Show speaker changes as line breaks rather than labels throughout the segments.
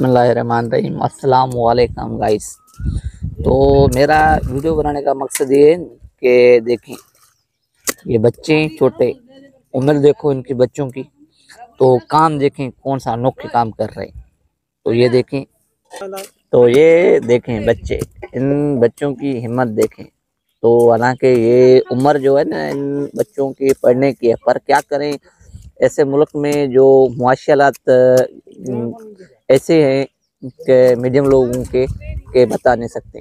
बिस्मिल्लाहिर्रहमानिर्रहीम। अस्सलाम वालेकुम गाइस। तो मेरा वीडियो बनाने का मकसद ये है कि देखें ये बच्चे छोटे उम्र देखो इनकी बच्चों की, तो काम देखें कौन सा अनोखे काम कर रहे हैं। तो ये देखें बच्चे, इन बच्चों की हिम्मत देखें। तो हालांकि ये उम्र जो है ना इन बच्चों की पढ़ने की है, पर क्या करें ऐसे मुल्क में जो मुआशरात ऐसे हैं कि मीडियम लोगों के बता नहीं सकते।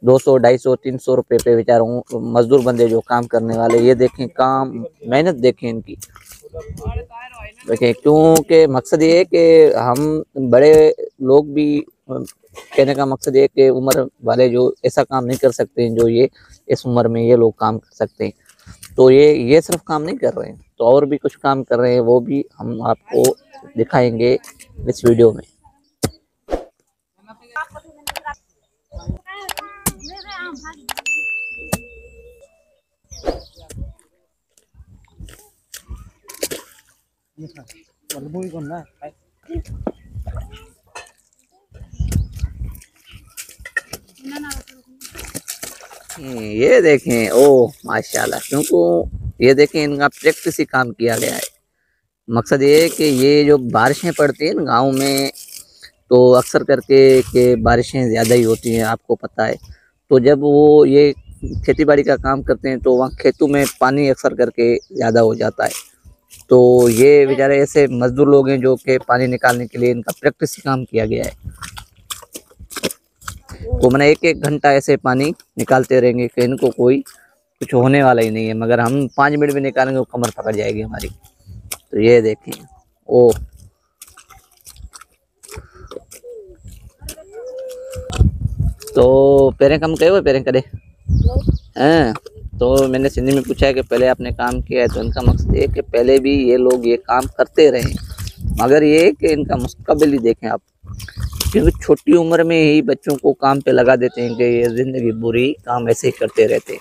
200, 250, 300 रुपये पे बेचारों मजदूर बंदे जो काम करने वाले, ये देखें काम मेहनत देखें इनकी। देखें क्योंकि मकसद ये है कि हम बड़े लोग भी, कहने का मकसद ये है कि उम्र वाले जो ऐसा काम नहीं कर सकते हैं जो ये इस उम्र में ये लोग काम कर सकते हैं। तो ये सिर्फ काम नहीं कर रहे हैं, तो और भी कुछ काम कर रहे हैं, वो भी हम आपको दिखाएंगे इस वीडियो में। ये देखें, ओ माशाल्लाह, क्योंकि ये देखें इनका प्रैक्टिस ही काम किया गया है। मकसद ये है कि ये जो बारिशें पड़ती हैं गांव में, तो अक्सर करके कि बारिशें ज़्यादा ही होती हैं, आपको पता है। तो जब वो ये खेती बाड़ी का काम करते हैं तो वहाँ खेतों में पानी अक्सर करके ज़्यादा हो जाता है। तो ये बेचारे ऐसे मजदूर लोग हैं जो कि पानी निकालने के लिए इनका प्रैक्टिस ही काम किया गया है। तो मैंने 1-1 घंटा ऐसे पानी निकालते रहेंगे कि इनको कोई कुछ होने वाला ही नहीं है, मगर हम 5 मिनट में निकालेंगे वो कमर पकड़ जाएगी हमारी। तो ये देखें, ओ तो पैरें कम करे हुए पैरें करे हैं। तो मैंने सिंधी में पूछा है कि पहले आपने काम किया है, तो इनका मकसद ये कि पहले भी ये लोग ये काम करते रहे, मगर ये कि इनका मुस्तकबिल ही देखें आप, क्योंकि छोटी उम्र में ही बच्चों को काम पे लगा देते हैं कि ये जिंदगी बुरी काम ऐसे ही करते रहते हैं।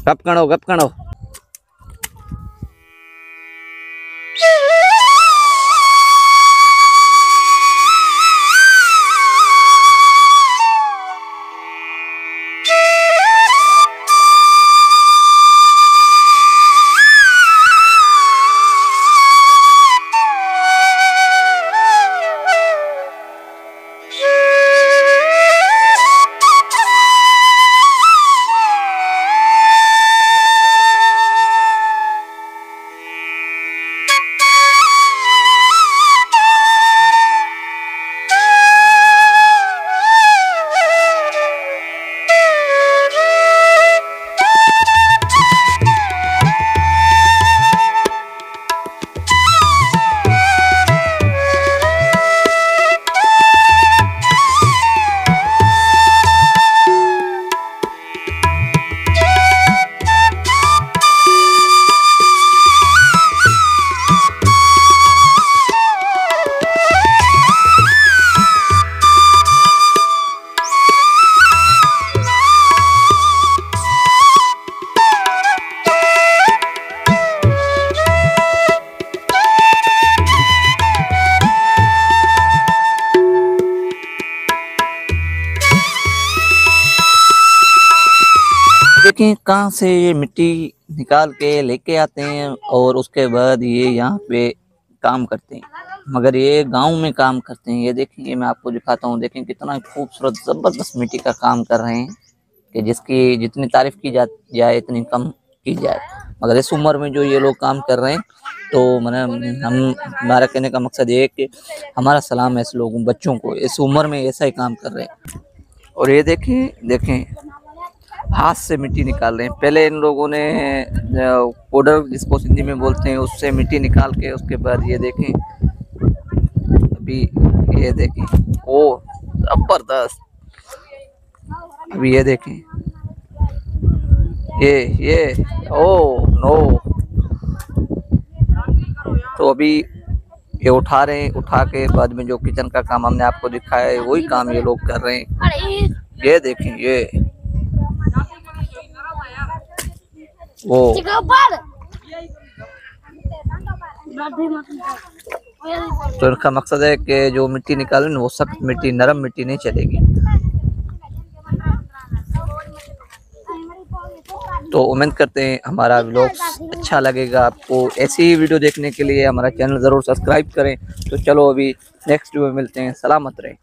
गप कणो देखें कहाँ से ये मिट्टी निकाल के लेके आते हैं और उसके बाद ये यहाँ पे काम करते हैं, मगर ये गांव में काम करते हैं। ये देखेंगे, मैं आपको दिखाता हूँ, देखें कितना खूबसूरत ज़बरदस्त मिट्टी का काम कर रहे हैं कि जिसकी जितनी तारीफ की जाए इतनी कम की जाए। मगर इस उम्र में जो ये लोग काम कर रहे हैं, तो हमारा कहने का मकसद ये है कि हमारा सलाम है ऐसे लोगों बच्चों को, इस उम्र में ऐसा ही काम कर रहे हैं। और ये देखें हाथ से मिट्टी निकाल रहे हैं। पहले इन लोगों ने पाउडर, जिसको सिंधी में बोलते हैं, उससे मिट्टी निकाल के उसके बाद ये देखें, अभी ये देखें, ओ जबरदस्त। अभी ये देखें, ये ओ नो, तो अभी ये उठा रहे हैं, उठा के बाद में जो किचन का काम हमने आपको दिखाया है वही काम ये लोग कर रहे हैं। ये देखें, ये वो तो इनका मकसद है कि जो मिट्टी निकालें वो सख्त मिट्टी, नरम मिट्टी नहीं चलेगी। तो उम्मीद करते हैं हमारा व्लॉग अच्छा लगेगा आपको। ऐसी ही वीडियो देखने के लिए हमारा चैनल ज़रूर सब्सक्राइब करें। तो चलो अभी नेक्स्ट वीडियो में मिलते हैं। सलामत रहें।